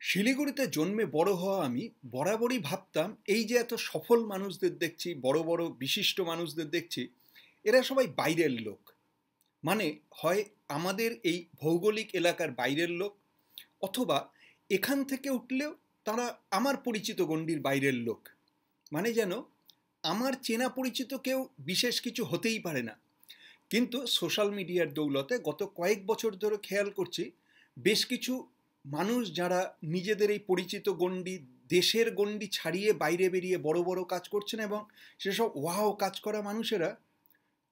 শিলিগুড়িতে জন্মে বড় হওয়া আমি বরাবরই ভাবতাম এই যে এত সফল মানুষদের দেখছি, বড় বড় বিশিষ্ট মানুষদের দেখছি, এরা সবাই বাইরের লোক। মানে হয় আমাদের এই ভৌগোলিক এলাকার বাইরের লোক, অথবা এখান থেকে উঠলেও তারা আমার পরিচিত গণ্ডির বাইরের লোক। মানে যেন আমার চেনা পরিচিত কেউ বিশেষ কিছু হতেই পারে না। কিন্তু সোশ্যাল মিডিয়ার দৌলতে গত কয়েক বছর ধরে খেয়াল করছি বেশ কিছু মানুষ যারা নিজেদের এই পরিচিত গণ্ডি, দেশের গণ্ডি ছাড়িয়ে বাইরে বেরিয়ে বড় বড় কাজ করছেন, এবং সেসব ওয়াও কাজ করা মানুষেরা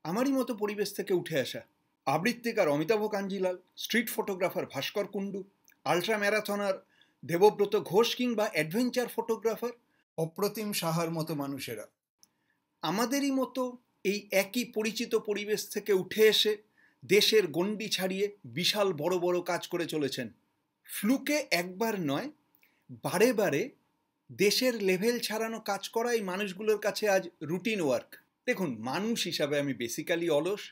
আমারই মতো পরিবেশ থেকে উঠে আসা। আবৃত্তিকার অমিতাভ কাঞ্জিলাল, স্ট্রিট ফটোগ্রাফার ভাস্কর কুণ্ডু, আলট্রা ম্যারাথনার দেবব্রত ঘোষ কিংবা অ্যাডভেঞ্চার ফটোগ্রাফার অপ্রতিম সাহার মতো মানুষেরা আমাদেরই মতো এই একই পরিচিত পরিবেশ থেকে উঠে এসে দেশের গণ্ডি ছাড়িয়ে বিশাল বড় বড় কাজ করে চলেছেন। ফ্লুকে একবার নয়, বারে বারে দেশের লেভেল ছাড়ানো কাজ করা এই মানুষগুলোর কাছে আজ রুটিন ওয়ার্ক। দেখুন, মানুষ হিসাবে আমি বেসিক্যালি অলস।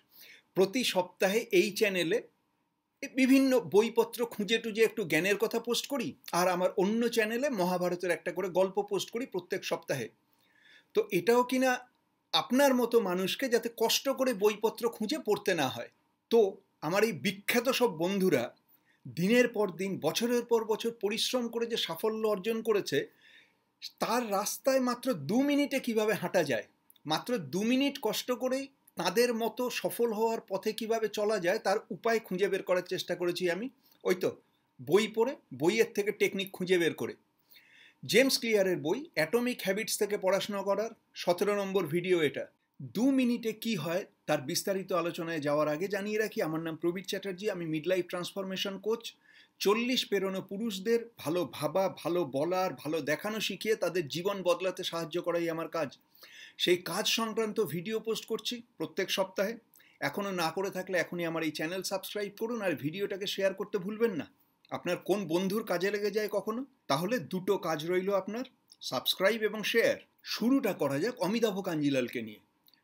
প্রতি সপ্তাহে এই চ্যানেলে বিভিন্ন বইপত্র খুঁজে টুজে একটু জ্ঞানের কথা পোস্ট করি, আর আমার অন্য চ্যানেলে মহাভারতের একটা করে গল্প পোস্ট করি প্রত্যেক সপ্তাহে। তো এটাও কিনা আপনার মতো মানুষকে যাতে কষ্ট করে বইপত্র খুঁজে পড়তে না হয়। তো আমার এই বিখ্যাত সব বন্ধুরা দিনের পর দিন, বছরের পর বছর পরিশ্রম করে যে সাফল্য অর্জন করেছে, তার রাস্তায় মাত্র 2 মিনিটে কিভাবে হাঁটা যায়, মাত্র 2 মিনিট কষ্ট করেই তাদের মতো সফল হওয়ার পথে কিভাবে চলা যায় তার উপায় খুঁজে বের করার চেষ্টা করেছি আমি। ওই তো বই পড়ে, বইয়ের থেকে টেকনিক খুঁজে বের করে। জেমস ক্লিয়ারের বই অ্যাটমিক হ্যাবিটস থেকে পড়াশোনা করার 17 নম্বর ভিডিও এটা। 2 মিনিটে কি হয় তার বিস্তারিত আলোচনায় যাওয়ার আগে জানিয়ে রাখি, আমার নাম প্রবীর চ্যাটার্জি, আমি মিডলাইফ ট্রান্সফরমেশন কোচ। 40 পেরোনো পুরুষদের ভালো ভাবা, ভালো বলার, ভালো দেখানো শিখিয়ে তাদের জীবন বদলাতে সাহায্য করাই আমার কাজ। সেই কাজ সংক্রান্ত ভিডিও পোস্ট করছি প্রত্যেক সপ্তাহে। এখনও না করে থাকলে এখনই আমার এই চ্যানেল সাবস্ক্রাইব করুন, আর ভিডিওটাকে শেয়ার করতে ভুলবেন না। আপনার কোন বন্ধুর কাজে লেগে যায় কখনো, তাহলে দুটো কাজ রইল আপনার, সাবস্ক্রাইব এবং শেয়ার। শুরুটা করা যাক অমিতাভ কাঞ্জিলালকে নিয়ে।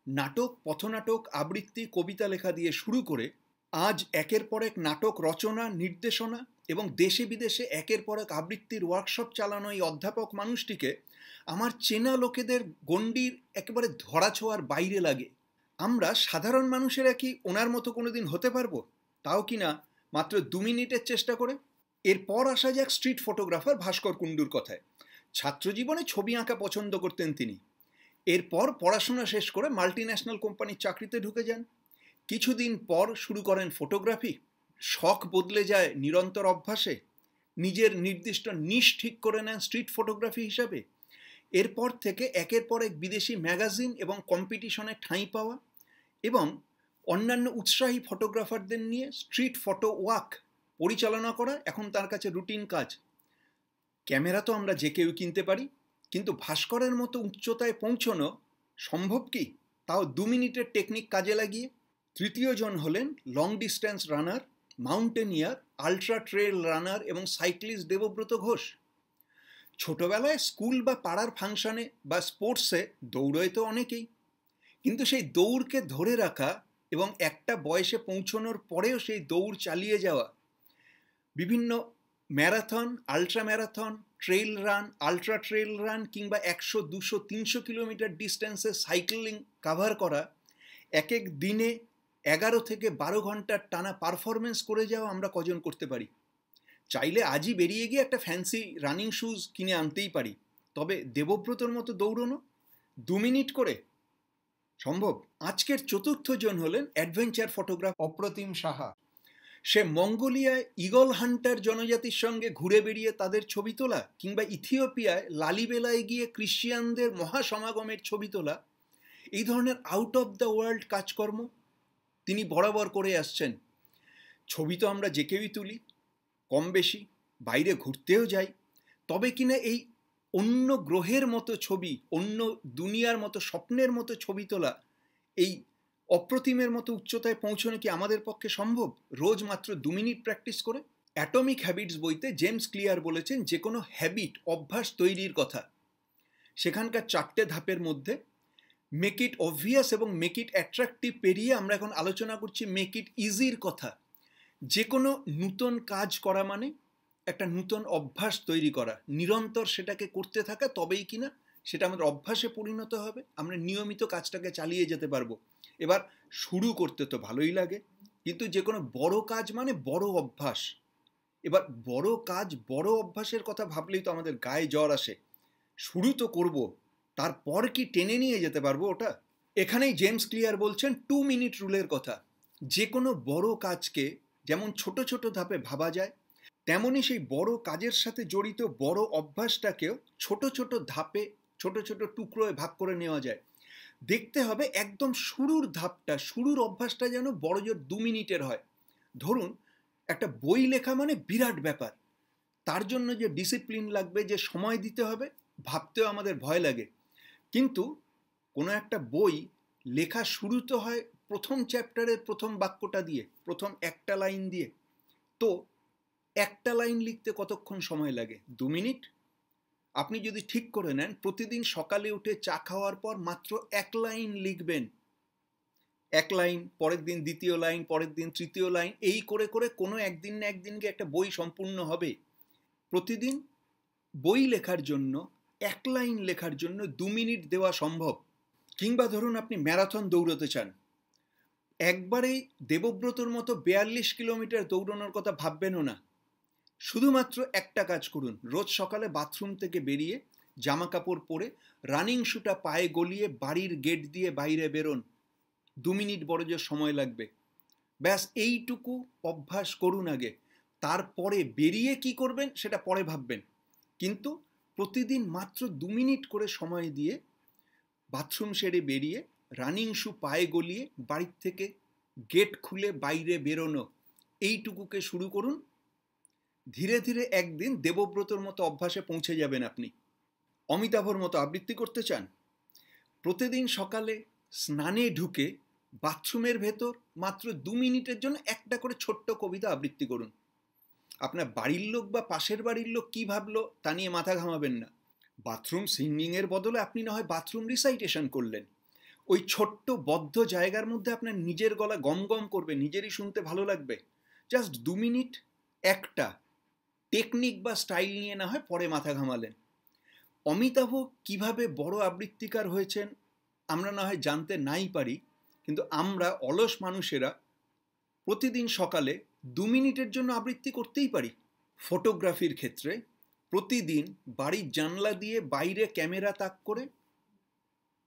নাটক, পথনাটক, আবৃত্তি, কবিতা লেখা দিয়ে শুরু করে আজ একের পর এক নাটক রচনা, নির্দেশনা এবং দেশে বিদেশে একের পর এক আবৃত্তির ওয়ার্কশপ চালানো এই অধ্যাপক মানুষটিকে আমার চেনা লোকেদের গণ্ডির একেবারে ধরাছোঁয়ার বাইরে লাগে। আমরা সাধারণ মানুষেরা কি ওনার মতো কোনোদিন হতে পারবো? তাও কি না মাত্র 2 মিনিটের চেষ্টা করে। এরপর আসা যাক স্ট্রিট ফটোগ্রাফার ভাস্কর কুণ্ডুর কথায়। ছাত্রজীবনে ছবি আঁকা পছন্দ করতেন তিনি। এরপর পড়াশোনা শেষ করে মাল্টিন্যাশনাল কোম্পানির চাকরিতে ঢুকে যান। কিছুদিন পর শুরু করেন ফটোগ্রাফি। শখ বদলে যায় নিরন্তর অভ্যাসে। নিজের নির্দিষ্ট নিশ ঠিক করে নেন স্ট্রিট ফটোগ্রাফি হিসাবে। এরপর থেকে একের পর এক বিদেশি ম্যাগাজিন এবং কম্পিটিশনে ঠাঁই পাওয়া, এবং অন্যান্য উৎসাহী ফটোগ্রাফারদের নিয়ে স্ট্রিট ফটো ওয়াক পরিচালনা করা এখন তার কাছে রুটিন কাজ। ক্যামেরা তো আমরা যে কেউ কিনতে পারি, কিন্তু ভাস্করের মতো উচ্চতায় পৌঁছানো সম্ভব কি, তাও 2 মিনিটের টেকনিক কাজে লাগিয়ে? তৃতীয় জন হলেন লং ডিস্ট্যান্স রানার, মাউন্টেনিয়ার, আলট্রা ট্রেল রানার এবং সাইক্লিস্ট দেবব্রত ঘোষ। ছোটবেলায় স্কুল বা পাড়ার ফাংশনে বা স্পোর্টসে দৌড়য় তো অনেকেই, কিন্তু সেই দৌড়কে ধরে রাখা এবং একটা বয়সে পৌঁছানোর পরেও সেই দৌড় চালিয়ে যাওয়া, বিভিন্ন marathon, ultra marathon, trail run, ultra trail run কিংবা 100, 200, 300 কিলোমিটার ডিস্টেন্সে সাইক্লিং কাভার করা, এক এক দিনে 11 থেকে 12 ঘন্টার টানা পারফরমেন্স করে যাওয়া আমরা কজন করতে পারি? চাইলে আজই বেরিয়ে গিয়ে একটা ফ্যান্সি রানিং শুজ কিনে আনতেই পারি, তবে দেবব্রতর মতো দৌড়নো 2 মিনিট করে সম্ভব? আজকের চতুর্থ জন হলেন অ্যাডভেঞ্চার ফটোগ্রাফার অপ্রতিম সাহা। সে মঙ্গোলিয়ায় ঈগল হান্টার জনজাতির সঙ্গে ঘুরে বেরিয়ে তাদের ছবি তোলা, কিংবা ইথিওপিয়ায় লালিবেলায় গিয়ে ক্রিশ্চিয়ানদের মহাসমাগমের ছবি তোলা, এই ধরনের আউট অফ দ্য ওয়ার্ল্ড কাজকর্ম তিনি বরাবর করে আসছেন। ছবি তো আমরা যে কেউই তুলি, কম বেশি, বাইরে ঘুরতেও যাই, তবে কিনা এই অন্য গ্রহের মতো ছবি, অন্য দুনিয়ার মতো স্বপ্নের মতো ছবি তোলা, এই অপ্রতিমের মতো উচ্চতায় পৌঁছানো কি আমাদের পক্ষে সম্ভব রোজ মাত্র 2 মিনিট প্র্যাকটিস করে? অ্যাটমিক হ্যাবিটস বইতে জেমস ক্লিয়ার বলেছেন যে কোনো হ্যাবিট, অভ্যাস তৈরির কথা। সেখানকার 4টে ধাপের মধ্যে মেক ইট অবভিয়াস এবং মেক ইট অ্যাট্রাকটিভ পেরিয়ে আমরা এখন আলোচনা করছি মেক ইট ইজির কথা। যে কোনো নূতন কাজ করা মানে একটা নূতন অভ্যাস তৈরি করা, নিরন্তর সেটাকে করতে থাকা, তবেই কিনা সেটা আমাদের অভ্যাসে পরিণত হবে, আমরা নিয়মিত কাজটাকে চালিয়ে যেতে পারবো। এবার শুরু করতে তো ভালোই লাগে, কিন্তু যে কোনো বড় কাজ মানে বড় অভ্যাস। এবার বড় কাজ, বড় অভ্যাসের কথা ভাবলেই তো আমাদের গায়ে জ্বর আসে। শুরু তো করব, তারপর কি টেনে নিয়ে যেতে পারবো ওটা? এখানেই জেমস ক্লিয়ার বলছেন 2 মিনিট রুলের কথা। যে কোনো বড় কাজকে যেমন ছোট ছোট ধাপে ভাবা যায়, তেমনই সেই বড় কাজের সাথে জড়িত বড় অভ্যাসটাকেও ছোট ছোট ধাপে, ছোট ছোট টুকরোয় ভাগ করে নেওয়া যায়। দেখতে হবে একদম শুরুর ধাপটা, শুরুর অভ্যাসটা যেন বড়জোর 2 মিনিটের হয়। ধরুন একটা বই লেখা মানে বিরাট ব্যাপার, তার জন্য যে ডিসিপ্লিন লাগবে, যে সময় দিতে হবে, ভাবতেও আমাদের ভয় লাগে। কিন্তু কোনো একটা বই লেখা শুরু তো হয় প্রথম চ্যাপ্টারের প্রথম বাক্যটা দিয়ে, প্রথম একটা লাইন দিয়ে। তো একটা লাইন লিখতে কতক্ষণ সময় লাগে? 2 মিনিট। আপনি যদি ঠিক করে নেন প্রতিদিন সকালে উঠে চা খাওয়ার পর মাত্র এক লাইন লিখবেন, এক লাইন, পরের দিন দ্বিতীয় লাইন, পরের দিন তৃতীয় লাইন, এই করে করে কোনো একদিন না একদিন গিয়ে একটা বই সম্পূর্ণ হবে। প্রতিদিন বই লেখার জন্য, এক লাইন লেখার জন্য 2 মিনিট দেওয়া সম্ভব। কিংবা ধরুন আপনি ম্যারাথন দৌড়তে চান, একবারেই দেবব্রতর মতো 42 কিলোমিটার দৌড়ানোর কথা ভাববেনও না। শুধুমাত্র একটা কাজ করুন, রোজ সকালে বাথরুম থেকে বেরিয়ে জামা কাপড় পরে রানিং শুটা পায়ে গলিয়ে বাড়ির গেট দিয়ে বাইরে বেরোন। 2 মিনিট বড়জোর সময় লাগবে। ব্যাস এইটুকু অভ্যাস করুন আগে, তারপরে বেরিয়ে কি করবেন সেটা পরে ভাববেন। কিন্তু প্রতিদিন মাত্র 2 মিনিট করে সময় দিয়ে বাথরুম সেরে বেরিয়ে রানিং শু পায়ে গলিয়ে বাড়ির থেকে গেট খুলে বাইরে বেরোনো, এইটুকুকে শুরু করুন। ধীরে ধীরে একদিন দেবব্রতর মতো অভ্যাসে পৌঁছে যাবেন আপনি। অমিতাভর মতো আবৃত্তি করতে চান? প্রতিদিন সকালে স্নানে ঢুকে বাথরুমের ভেতর মাত্র 2 মিনিটের জন্য একটা করে ছোট্ট কবিতা আবৃত্তি করুন। আপনার বাড়ির লোক বা পাশের বাড়ির লোক কী ভাবলো তা নিয়ে মাথা ঘামাবেন না। বাথরুম সিঙ্গিংয়ের বদলে আপনি না হয় বাথরুম রিসাইটেশন করলেন। ওই ছোট্ট বদ্ধ জায়গার মধ্যে আপনার নিজের গলা গম গম করবে, নিজেরই শুনতে ভালো লাগবে। জাস্ট 2 মিনিট একটা টেকনিক বা স্টাইল নিয়ে না হয় পরে মাথা ঘামালেন। অমিতাভ কিভাবে বড় আবৃত্তিকার হয়েছেন আমরা না হয় জানতে নাই পারি, কিন্তু আমরা অলস মানুষেরা প্রতিদিন সকালে 2 মিনিটের জন্য আবৃত্তি করতেই পারি। ফটোগ্রাফির ক্ষেত্রে প্রতিদিন বাড়ির জানলা দিয়ে বাইরে ক্যামেরা তাক করে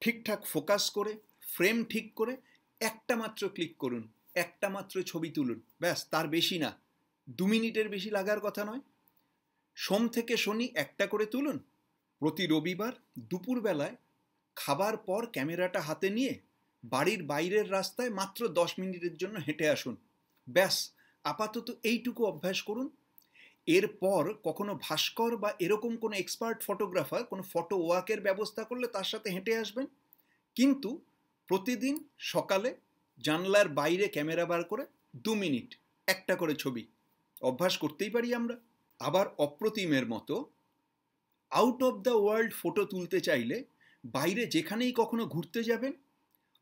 ঠিকঠাক ফোকাস করে ফ্রেম ঠিক করে একটা মাত্র ক্লিক করুন, একটা মাত্র ছবি তুলুন, ব্যাস, তার বেশি না। 2 মিনিটের বেশি লাগার কথা নয়। সোম থেকে শনি একটা করে তুলুন। প্রতি রবিবার দুপুরবেলায় খাবার পর ক্যামেরাটা হাতে নিয়ে বাড়ির বাইরের রাস্তায় মাত্র 10 মিনিটের জন্য হেঁটে আসুন। ব্যাস, আপাতত এইটুকু অভ্যাস করুন। এরপর কখনো ভাস্কর বা এরকম কোনো এক্সপার্ট ফটোগ্রাফার কোনো ফটো ওয়াকের ব্যবস্থা করলে তার সাথে হেঁটে আসবেন। কিন্তু প্রতিদিন সকালে জানলার বাইরে ক্যামেরা বার করে 2 মিনিট একটা করে ছবি অভ্যাস করতেই পারি আমরা। আবার অপ্রতিমের মতো out of the world photo তুলতে চাইলে বাইরে যেখানেই কখনো ঘুরতে যাবেন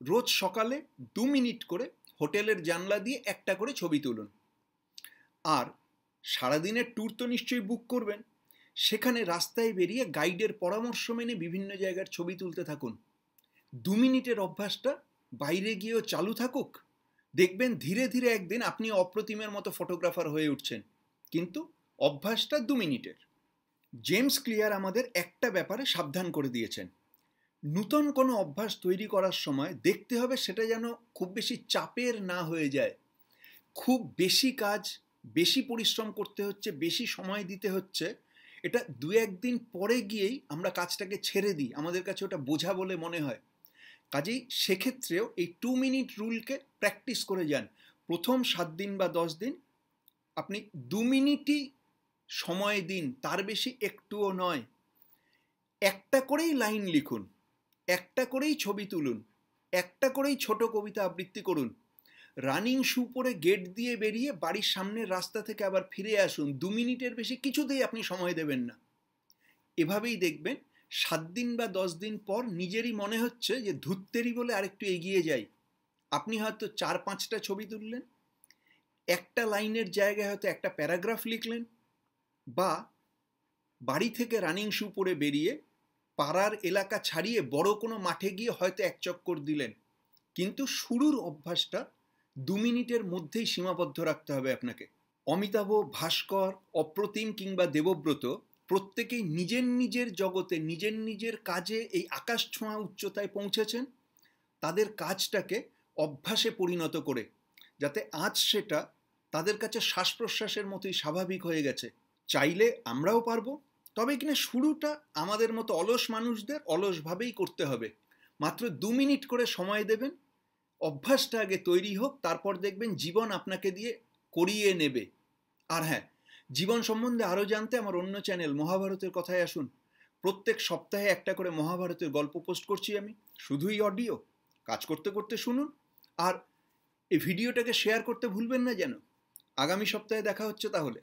রোজ সকালে 2 মিনিট করে হোটেলের জানলা দিয়ে একটা করে ছবি তুলুন। আর সারাদিনের ট্যুর তো নিশ্চয়ই বুক করবেন, সেখানে রাস্তায় বেরিয়ে গাইডের পরামর্শ মেনে বিভিন্ন জায়গার ছবি তুলতে থাকুন। 2 মিনিটের অভ্যাসটা বাইরে গিয়েও চালু থাকুক, দেখবেন ধীরে ধীরে একদিন আপনি অপ্রতিমের মতো ফটোগ্রাফার হয়ে উঠছেন, কিন্তু অভ্যাসটা 2 মিনিটের। জেমস ক্লিয়ার আমাদের একটা ব্যাপারে সাবধান করে দিয়েছেন, নূতন কোনো অভ্যাস তৈরি করার সময় দেখতে হবে সেটা যেন খুব বেশি চাপের না হয়ে যায়। খুব বেশি কাজ, বেশি পরিশ্রম করতে হচ্ছে, বেশি সময় দিতে হচ্ছে, এটা 2-1 দিন পরে গিয়েই আমরা কাজটাকে ছেড়ে দিই, আমাদের কাছে ওটা বোঝা বলে মনে হয়। কাজেই সেক্ষেত্রেও এই 2 মিনিট রুলকে প্র্যাকটিস করে যান। প্রথম 7 দিন বা 10 দিন আপনি 2 মিনিটই সময় দিন, তার বেশি একটুও নয়। একটা করেই লাইন লিখুন, একটা করেই ছবি তুলুন, একটা করেই ছোট কবিতা আবৃত্তি করুন। রানিং শু পরে গেট দিয়ে বেরিয়ে বাড়ির সামনের রাস্তা থেকে আবার ফিরে আসুন। 2 মিনিটের বেশি কিছুতেই আপনি সময় দেবেন না। এভাবেই দেখবেন 7 দিন বা 10 দিন পর নিজেরই মনে হচ্ছে যে ধুত্তেরি বলে আরেকটু এগিয়ে যাই। আপনি হয়তো 4-5টা ছবি তুললেন, একটা লাইনের জায়গায় হয়তো একটা প্যারাগ্রাফ লিখলেন, বা বাড়ি থেকে রানিং শু পরে বেরিয়ে পাড়ার এলাকা ছাড়িয়ে বড় কোনো মাঠে গিয়ে হয়তো এক চক্কর দিলেন, কিন্তু শুরুর অভ্যাসটা 2 মিনিটের মধ্যেই সীমাবদ্ধ রাখতে হবে আপনাকে। অমিতাভ, ভাস্কর, অপ্রতিম কিংবা দেবব্রত প্রত্যেকেই নিজের নিজের জগতে নিজের নিজের কাজে এই আকাশ ছোঁয়া উচ্চতায় পৌঁছেছেন, তাদের কাজটাকে অভ্যাসে পরিণত করে, যাতে আজ সেটা তাদের কাছে শ্বাস প্রশ্বাসের মতোই স্বাভাবিক হয়ে গেছে। চাইলে আমরাও পারবো, তবে কিনা শুরুটা আমাদের মতো অলস মানুষদের অলসভাবেই করতে হবে। মাত্র 2 মিনিট করে সময় দেবেন, অভ্যাসটা আগে তৈরি হোক, তারপর দেখবেন জীবন আপনাকে দিয়ে করিয়ে নেবে। আর হ্যাঁ, জীবন সম্বন্ধে আরও জানতে আমার অন্য চ্যানেল মহাভারতের কথায় আসুন। প্রত্যেক সপ্তাহে একটা করে মহাভারতের গল্প পোস্ট করছি আমি, শুধুই অডিও। কাজ করতে করতে শুনুন, আর এই ভিডিওটাকে শেয়ার করতে ভুলবেন না যেন। আগামী সপ্তাহে দেখা হচ্ছে তাহলে।